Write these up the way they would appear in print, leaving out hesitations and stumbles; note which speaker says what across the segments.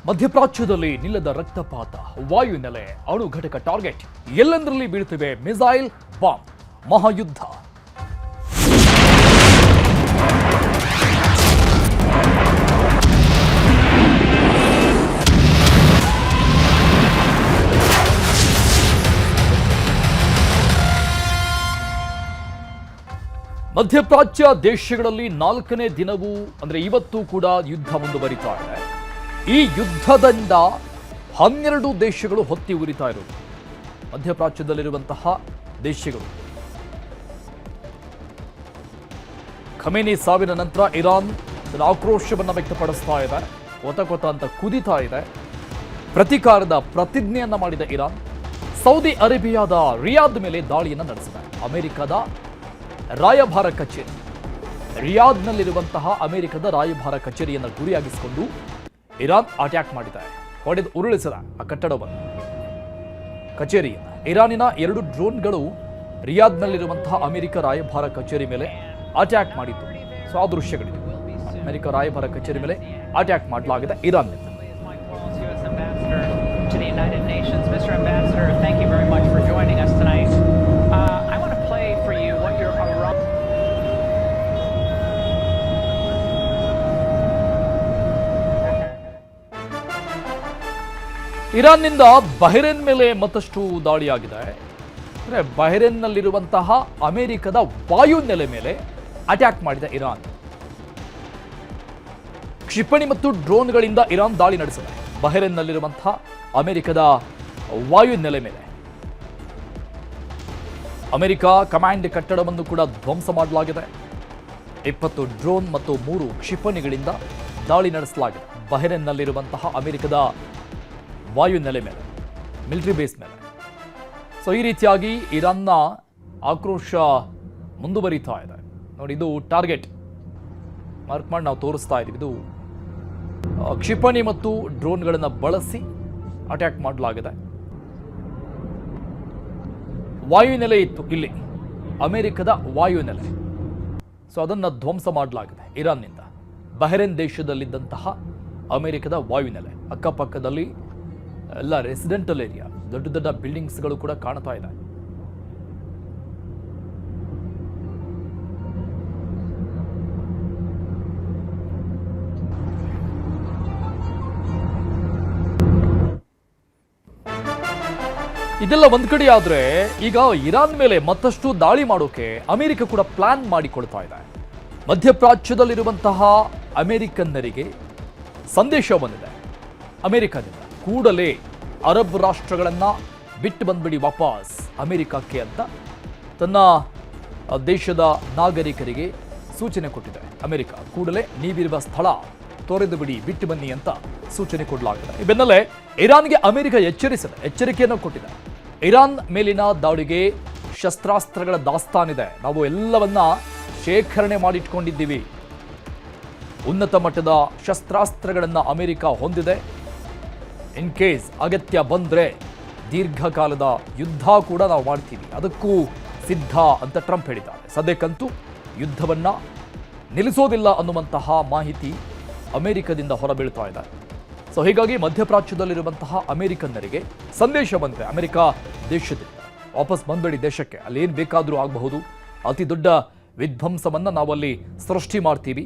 Speaker 1: ಮಧ್ಯಪ್ರಾಚ್ಯದಲ್ಲಿ ನಿಲ್ಲದ ರಕ್ತಪಾತ, ವಾಯುನೆಲೆ, ಅಣು ಘಟಕ ಟಾರ್ಗೆಟ್, ಎಲ್ಲೆಂದರಲ್ಲಿ ಬೀಳ್ತಿವೆ ಮಿಸೈಲ್ ಬಾಂಬ್. ಮಹಾಯುದ್ಧ. ಮಧ್ಯಪ್ರಾಚ್ಯ ದೇಶಗಳಲ್ಲಿ 4ನೇ ದಿನವೂ ಅಂದ್ರೆ ಇವತ್ತು ಕೂಡ ಯುದ್ಧ ಮುಂದುವರಿತಾ ಇದೆ. ಈ ಯುದ್ಧದಿಂದ 12 ದೇಶಗಳು ಹೊತ್ತಿ ಉರಿತಾ ಇರೋದು. ಮಧ್ಯಪ್ರಾಚ್ಯದಲ್ಲಿರುವಂತಹ ದೇಶಗಳು. ಖಮೇನಿ ಸಾವಿನ ನಂತರ ಇರಾನ್ ತನ್ನ ಆಕ್ರೋಶವನ್ನು ವ್ಯಕ್ತಪಡಿಸ್ತಾ ಇದೆ. ಕೊತ ಅಂತ ಕುದಿತಾ ಇದೆ. ಪ್ರತೀಕಾರದ ಪ್ರತಿಜ್ಞೆಯನ್ನ ಮಾಡಿದ ಇರಾನ್ ಸೌದಿ ಅರೇಬಿಯಾದ ರಿಯಾದ್ ಮೇಲೆ ದಾಳಿಯನ್ನು ನಡೆಸಿದೆ. ಅಮೆರಿಕದ ರಾಯಭಾರ ಕಚೇರಿ, ರಿಯಾದ್ನಲ್ಲಿರುವಂತಹ ಅಮೆರಿಕದ ರಾಯಭಾರ ಕಚೇರಿಯನ್ನು ಗುರಿಯಾಗಿಸಿಕೊಂಡು ಇರಾನ್ ಅಟ್ಯಾಕ್ ಮಾಡಿದೆ. ಹೊಡೆದು ಉರುಳಿಸಿದ ಆ ಕಟ್ಟಡವನ್ನು, ಕಚೇರಿಯನ್ನು. ಇರಾನಿನ 2 ಡ್ರೋನ್ಗಳು ರಿಯಾದ್ನಲ್ಲಿರುವಂತಹ ಅಮೆರಿಕ ರಾಯಭಾರ ಕಚೇರಿ ಮೇಲೆ ಅಟ್ಯಾಕ್ ಮಾಡಿತ್ತು. ಸೊ ಆ ದೃಶ್ಯಗಳಿವೆ. ಅಮೆರಿಕ ರಾಯಭಾರ ಕಚೇರಿ ಮೇಲೆ ಅಟ್ಯಾಕ್ ಮಾಡಲಾಗಿದೆ ಇರಾನ್ನಿಂದ. ಇರಾನ್ನಿಂದ ಬಹ್ರೇನ್ ಮೇಲೆ ಮತ್ತಷ್ಟು ದಾಳಿಯಾಗಿದೆ. ಅಂದರೆ ಬಹ್ರೇನ್ನಲ್ಲಿರುವಂತಹ ಅಮೆರಿಕದ ವಾಯುನೆಲೆ ಮೇಲೆ ಅಟ್ಯಾಕ್ ಮಾಡಿದ ಇರಾನ್. ಕ್ಷಿಪಣಿ ಮತ್ತು ಡ್ರೋನ್ಗಳಿಂದ ಇರಾನ್ ದಾಳಿ ನಡೆಸಿದೆ ಬಹ್ರೇನ್ನಲ್ಲಿರುವಂತಹ ಅಮೆರಿಕದ ವಾಯುನೆಲೆ ಮೇಲೆ. ಅಮೆರಿಕ ಕಮಾಂಡ್ ಕಟ್ಟಡವನ್ನು ಕೂಡ ಧ್ವಂಸ ಮಾಡಲಾಗಿದೆ. 20 ಡ್ರೋನ್ ಮತ್ತು 3 ಕ್ಷಿಪಣಿಗಳಿಂದ ದಾಳಿ ನಡೆಸಲಾಗಿದೆ ಬಹ್ರೇನ್ನಲ್ಲಿರುವಂತಹ ಅಮೆರಿಕದ ವಾಯುನೆಲೆ ಮೇಲೆ, ಮಿಲಿಟರಿ ಬೇಸ್ ಮೇಲೆ. ಸೊ ಈ ರೀತಿಯಾಗಿ ಇರಾನ್ನ ಆಕ್ರೋಶ ಮುಂದುವರಿತಾ ಇದೆ. ನೋಡಿ, ಇದು ಟಾರ್ಗೆಟ್ ಮಾರ್ಕ್ ಮಾಡಿ ನಾವು ತೋರಿಸ್ತಾ ಇದ್ದೀವಿ. ಇದು ಕ್ಷಿಪಣಿ ಮತ್ತು ಡ್ರೋನ್ಗಳನ್ನು ಬಳಸಿ ಅಟ್ಯಾಕ್ ಮಾಡಲಾಗಿದೆ. ವಾಯುನೆಲೆ ಇತ್ತು ಇಲ್ಲಿ, ಅಮೆರಿಕದ ವಾಯುನೆಲೆ. ಸೊ ಅದನ್ನು ಧ್ವಂಸ ಮಾಡಲಾಗಿದೆ ಇರಾನ್ನಿಂದ. ಬಹ್ರೇನ್ ದೇಶದಲ್ಲಿದ್ದಂತಹ ಅಮೆರಿಕದ ವಾಯುನೆಲೆ, ಅಕ್ಕಪಕ್ಕದಲ್ಲಿ ಎಲ್ಲ ರೆಸಿಡೆಂಟಲ್ ಏರಿಯಾ, ದೊಡ್ಡ ದೊಡ್ಡ ಬಿಲ್ಡಿಂಗ್ಸ್ಗಳು ಕೂಡ ಕಾಣ್ತಾ ಇದೆ. ಇದೆಲ್ಲ ಒಂದ್ ಕಡೆ ಆದ್ರೆ, ಈಗ ಇರಾನ್ ಮೇಲೆ ಮತ್ತಷ್ಟು ದಾಳಿ ಮಾಡೋಕೆ ಅಮೆರಿಕ ಕೂಡ ಪ್ಲಾನ್ ಮಾಡಿಕೊಳ್ತಾ ಇದೆ. ಮಧ್ಯಪ್ರಾಚ್ಯದಲ್ಲಿರುವಂತಹ ಅಮೆರಿಕನ್ನರಿಗೆ ಸಂದೇಶ ಬಂದಿದೆ ಅಮೆರಿಕದಿಂದ, ಕೂಡಲೇ ಅರಬ್ ರಾಷ್ಟ್ರಗಳನ್ನ ಬಿಟ್ಟು ಬಂದ್ಬಿಡಿ ವಾಪಸ್ ಅಮೆರಿಕಕ್ಕೆ ಅಂತ ತನ್ನ ದೇಶದ ನಾಗರಿಕರಿಗೆ ಸೂಚನೆ ಕೊಟ್ಟಿದೆ ಅಮೆರಿಕ. ಕೂಡಲೇ ನೀವಿರುವ ಸ್ಥಳ ತೊರೆದು ಬಿಡಿ, ಬಿಟ್ಟು ಬನ್ನಿ ಅಂತ ಸೂಚನೆ ಕೊಡಲಾಗಿದೆ. ಈ ಬೆನ್ನಲ್ಲೇ ಇರಾನ್ಗೆ ಅಮೆರಿಕ ಎಚ್ಚರಿಕೆಯನ್ನು ಕೊಟ್ಟಿದೆ. ಇರಾನ್ ಮೇಲಿನ ದಾಳಿಗೆ ಶಸ್ತ್ರಾಸ್ತ್ರಗಳ ದಾಸ್ತಾನಿದೆ, ನಾವು ಎಲ್ಲವನ್ನ ಶೇಖರಣೆ ಮಾಡಿಟ್ಕೊಂಡಿದ್ದೀವಿ. ಉನ್ನತ ಮಟ್ಟದ ಶಸ್ತ್ರಾಸ್ತ್ರಗಳನ್ನ ಅಮೆರಿಕ ಹೊಂದಿದೆ. ಇನ್ ಕೇಸ್ ಅಗತ್ಯ ಬಂದ್ರೆ ದೀರ್ಘಕಾಲದ ಯುದ್ಧ ಕೂಡ ನಾವು ಮಾಡ್ತೀವಿ, ಅದಕ್ಕೂ ಸಿದ್ಧ ಅಂತ ಟ್ರಂಪ್ ಹೇಳಿದ್ದಾರೆ. ಸದ್ಯಕ್ಕಂತೂ ಯುದ್ಧವನ್ನ ನಿಲ್ಲಿಸೋದಿಲ್ಲ ಅನ್ನುವಂತಹ ಮಾಹಿತಿ ಅಮೆರಿಕದಿಂದ ಹೊರಬೀಳ್ತಾ ಇದೆ. ಸೊ ಹೀಗಾಗಿ ಮಧ್ಯಪ್ರಾಚ್ಯದಲ್ಲಿರುವಂತಹ ಅಮೆರಿಕನ್ನರಿಗೆ ಸಂದೇಶ ಬಂದಿದೆ ಅಮೆರಿಕ ದೇಶದಿಂದ, ವಾಪಸ್ ಬಂದ್ಬೇಡಿ ದೇಶಕ್ಕೆ, ಅಲ್ಲಿ ಏನು ಬೇಕಾದರೂ ಆಗಬಹುದು, ಅತಿ ದೊಡ್ಡ ವಿಧ್ವಂಸವನ್ನ ನಾವಲ್ಲಿ ಸೃಷ್ಟಿ ಮಾಡ್ತೀವಿ.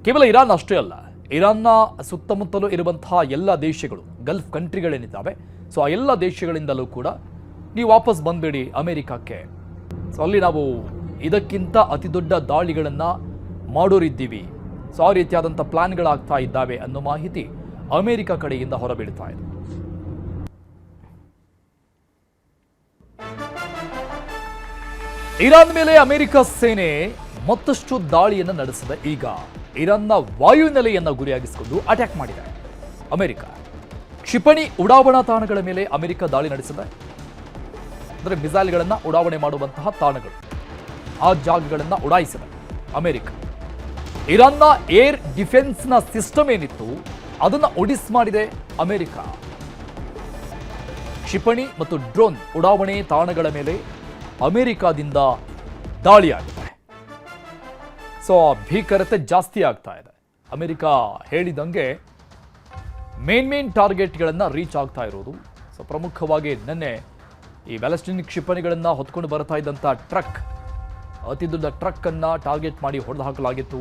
Speaker 1: ಕೇವಲ ಇರಾನ್ ಅಷ್ಟೇ ಅಲ್ಲ, ಇರಾನ್ನ ಸುತ್ತಮುತ್ತಲೂ ಇರುವಂತಹ ಎಲ್ಲ ದೇಶಗಳು, ಗಲ್ಫ್ ಕಂಟ್ರಿಗಳೇನಿದ್ದಾವೆ, ಸೊ ಆ ಎಲ್ಲ ದೇಶಗಳಿಂದಲೂ ಕೂಡ ನೀವು ವಾಪಸ್ ಬಂದ್ಬೇಡಿ ಅಮೆರಿಕಕ್ಕೆ, ಸೊ ಅಲ್ಲಿ ನಾವು ಇದಕ್ಕಿಂತ ಅತಿ ದೊಡ್ಡ ದಾಳಿಗಳನ್ನು ಮಾಡೋರಿದ್ದೀವಿ, ಸೊ ಆ ರೀತಿಯಾದಂಥ ಪ್ಲಾನ್ಗಳಾಗ್ತಾ ಇದ್ದಾವೆ ಅನ್ನೋ ಮಾಹಿತಿ ಅಮೆರಿಕ ಕಡೆಯಿಂದ ಹೊರಬೀಳ್ತಾ ಇದೆ. ಇರಾನ್ ಮೇಲೆ ಅಮೆರಿಕ ಸೇನೆ ಮತ್ತಷ್ಟು ದಾಳಿಯನ್ನು ನಡೆಸಿದೆ. ಈಗ ಇರಾನ್ನ ವಾಯುನೆಲೆಯನ್ನು ಗುರಿಯಾಗಿಸಿಕೊಂಡು ಅಟ್ಯಾಕ್ ಮಾಡಿದೆ ಅಮೆರಿಕ. ಕ್ಷಿಪಣಿ ಉಡಾವಣಾ ತಾಣಗಳ ಮೇಲೆ ಅಮೆರಿಕ ದಾಳಿ ನಡೆಸಿದೆ. ಅಂದರೆ ಮಿಸೈಲ್ಗಳನ್ನು ಉಡಾವಣೆ ಮಾಡುವಂತಹ ತಾಣಗಳು, ಆ ಜಾಗಗಳನ್ನು ಉಡಾಯಿಸಿದೆ ಅಮೆರಿಕ. ಇರಾನ್ನ ಏರ್ ಡಿಫೆನ್ಸ್ನ ಸಿಸ್ಟಮ್ ಏನಿತ್ತು ಅದನ್ನು ಒಡಿಸ್ ಮಾಡಿದೆ ಅಮೆರಿಕ. ಕ್ಷಿಪಣಿ ಮತ್ತು ಡ್ರೋನ್ ಉಡಾವಣೆ ತಾಣಗಳ ಮೇಲೆ ಅಮೆರಿಕದಿಂದ ದಾಳಿಯಾಗಿದೆ. ಸೊ ಭೀಕರತೆ ಜಾಸ್ತಿ ಆಗ್ತಾ ಇದೆ. ಅಮೆರಿಕ ಹೇಳಿದಂಗೆ ಮೇನ್ ಟಾರ್ಗೆಟ್ಗಳನ್ನು ರೀಚ್ ಆಗ್ತಾ ಇರೋದು. ಸೊ ಪ್ರಮುಖವಾಗಿ ನಿನ್ನೆ ಈ ಬ್ಯಾಲಿಸ್ಟಿಕ್ ಕ್ಷಿಪಣಿಗಳನ್ನು ಹೊತ್ಕೊಂಡು ಬರ್ತಾ ಇದ್ದಂಥ ಟ್ರಕ್, ಅತಿ ದೊಡ್ಡ ಟ್ರಕ್ಕನ್ನು ಟಾರ್ಗೆಟ್ ಮಾಡಿ ಹೊಡೆದು ಹಾಕಲಾಗಿತ್ತು.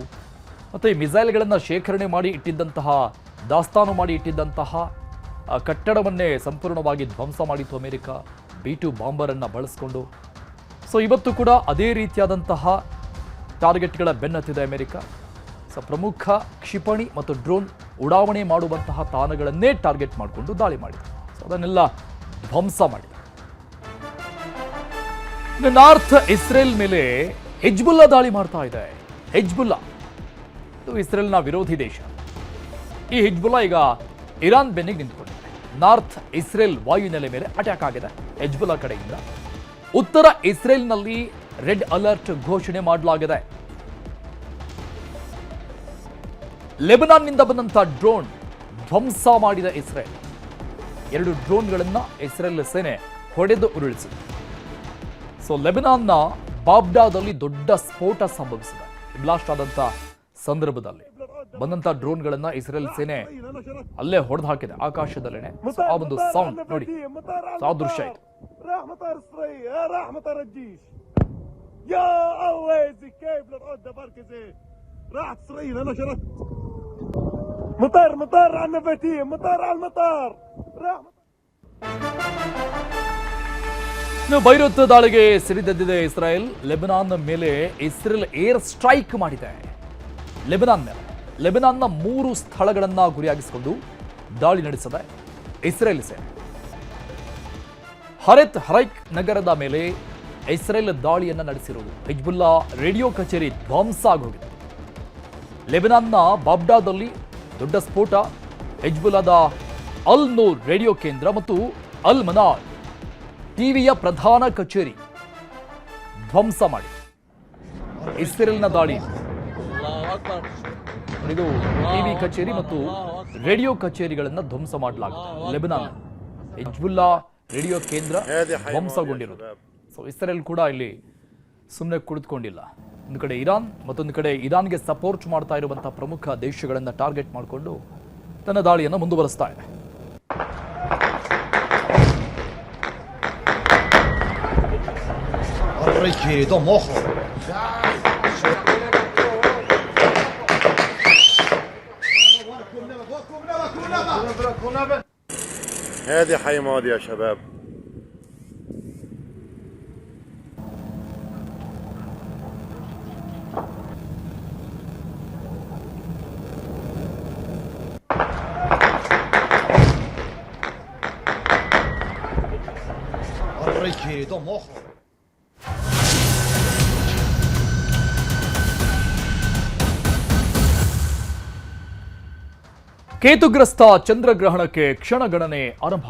Speaker 1: ಮತ್ತು ಈ ಮಿಸೈಲ್ಗಳನ್ನು ಶೇಖರಣೆ ಮಾಡಿ ಇಟ್ಟಿದ್ದಂತಹ, ದಾಸ್ತಾನು ಮಾಡಿ ಇಟ್ಟಿದ್ದಂತಹ ಕಟ್ಟಡವನ್ನೇ ಸಂಪೂರ್ಣವಾಗಿ ಧ್ವಂಸ ಮಾಡಿತ್ತು ಅಮೆರಿಕ B-2 ಬಾಂಬರನ್ನು ಬಳಸಿಕೊಂಡು. ಸೊ ಇವತ್ತು ಕೂಡ ಅದೇ ರೀತಿಯಾದಂತಹ ಟಾರ್ಗೆಟ್ಗಳ ಬೆನ್ನತ್ತಿದೆ ಅಮೆರಿಕ. ಸೊ ಪ್ರಮುಖ ಕ್ಷಿಪಣಿ ಮತ್ತು ಡ್ರೋನ್ ಉಡಾವಣೆ ಮಾಡುವಂತಹ ತಾಣಗಳನ್ನೇ ಟಾರ್ಗೆಟ್ ಮಾಡಿಕೊಂಡು ದಾಳಿ ಮಾಡಿದೆ. ಸೊ ಅದನ್ನೆಲ್ಲ ಧ್ವಂಸ ಮಾಡಿದೆ. ನಾರ್ತ್ ಇಸ್ರೇಲ್ ಮೇಲೆ ಹಿಜ್ಬುಲ್ಲಾ ದಾಳಿ ಮಾಡ್ತಾ ಇದೆ. ಹಿಜ್ಬುಲ್ಲಾ ಇದು ಇಸ್ರೇಲ್ನ ವಿರೋಧಿ ದೇಶ. ಈ ಹಿಜ್ಬುಲ್ಲಾ ಈಗ ಇರಾನ್ ಬೆನ್ನಿಗೆ ನಿಂತ್ಕೊಂಡಿದೆ. ನಾರ್ತ್ ಇಸ್ರೇಲ್ ವಾಯುನೆಲೆ ಮೇಲೆ ಅಟ್ಯಾಕ್ ಆಗಿದೆ ಹಿಜ್ಬುಲ್ಲಾ ಕಡೆಯಿಂದ. ಉತ್ತರ ಇಸ್ರೇಲ್ನಲ್ಲಿ ರೆಡ್ ಅಲರ್ಟ್ ಘೋಷಣೆ ಮಾಡಲಾಗಿದೆ. ಲೆಬನಾನ್ನಿಂದ ಬಂದಂತಹ ಡ್ರೋನ್ ಧ್ವಂಸ ಮಾಡಿದ ಇಸ್ರೇಲ್. 2 ಡ್ರೋನ್ಗಳನ್ನು ಇಸ್ರೇಲ್ ಸೇನೆ ಹೊಡೆದು ಉರುಳಿಸಿದೆ. ಸೊ ಲೆಬನಾನ್ನ ಬಾಬ್ಡಾದಲ್ಲಿ ದೊಡ್ಡ ಸ್ಫೋಟ ಸಂಭವಿಸಿದೆ. ಬ್ಲಾಸ್ಟ್ ಆದಂತ ಸಂದರ್ಭದಲ್ಲಿ ಬಂದಂತ ಡ್ರೋನ್ಗಳನ್ನ ಇಸ್ರೇಲ್ ಸೇನೆ ಅಲ್ಲೇ ಹೊಡೆದು ಹಾಕಿದೆ ಆಕಾಶದಲ್ಲೇನೆ. ಆ ಒಂದು ಸೌಂಡ್ ನೋಡಿ, ಆ ದೃಶ್ಯ ಇದು. ಬೈರುತ್ ದಾಳಿಗೆ ಸಿಡಿದೆದ್ದಿದೆ ಇಸ್ರಾಯೇಲ್. ಲೆಬನಾನ್ ಮೇಲೆ ಇಸ್ರೇಲ್ ಏರ್ ಸ್ಟ್ರೈಕ್ ಮಾಡಿದೆ. ಲೆಬನಾನ್ನ 3 ಸ್ಥಳಗಳನ್ನ ಗುರಿಯಾಗಿಸಿಕೊಂಡು ದಾಳಿ ನಡೆಸಿದೆ ಇಸ್ರೇಲ್ ಸೇನೆ. ಹರೈಕ್ ನಗರದ ಮೇಲೆ ಇಸ್ರೇಲ್ ದಾಳಿಯನ್ನ ನಡೆಸಿರುವುದು. ಹಿಜ್ಬುಲ್ಲಾ ರೇಡಿಯೋ ಕಚೇರಿ ಧ್ವಂಸ ಆಗೋಗಿದೆ. ಲೆಬನಾನ್ನ ಬಾಬ್ಡಾದಲ್ಲಿ ದೊಡ್ಡ ಸ್ಫೋಟ. ಹಿಜ್ಬುಲ್ಲಾದ ಅಲ್ ನೂರ್ ರೇಡಿಯೋ ಕೇಂದ್ರ ಮತ್ತು ಅಲ್ ಮನಾರ್ ಟಿವಿಯ ಪ್ರಧಾನ ಕಚೇರಿ ಧ್ವಂಸ ಮಾಡಿ ಇಸ್ರೇಲ್ನ ದಾಳಿ. ಇದು ಟಿವಿ ಕಚೇರಿ ಮತ್ತು ರೇಡಿಯೋ ಕಚೇರಿಗಳನ್ನು ಧ್ವಂಸ ಮಾಡಲಾಗಿದೆ. ಲೆಬನಾನ್ ಹಿಜ್ಬುಲ್ಲಾ ರೇಡಿಯೋ ಕೇಂದ್ರ ಧ್ವಂಸಗೊಂಡಿರುವುದು. ಸೊ ಇಸ್ರೇಲ್ ಕೂಡ ಇಲ್ಲಿ ಸುಮ್ಮನೆ ಕುಳಿತುಕೊಂಡಿಲ್ಲ. ಒಂದು ಕಡೆ ಇರಾನ್, ಮತ್ತೊಂದು ಕಡೆ ಇರಾನ್ಗೆ ಸಪೋರ್ಟ್ ಮಾಡ್ತಾ ಇರುವಂತಹ ಪ್ರಮುಖ ದೇಶಗಳನ್ನು ಟಾರ್ಗೆಟ್ ಮಾಡಿಕೊಂಡು ತನ್ನ ದಾಳಿಯನ್ನು ಮುಂದುವರಿಸ್ತಾ ಇದೆ.
Speaker 2: هذه حي ماضي يا شباب.
Speaker 1: ಕೇತುಗ್ರಸ್ತ ಚಂದ್ರಗ್ರಹಣಕ್ಕೆ ಕ್ಷಣಗಣನೆ ಆರಂಭ.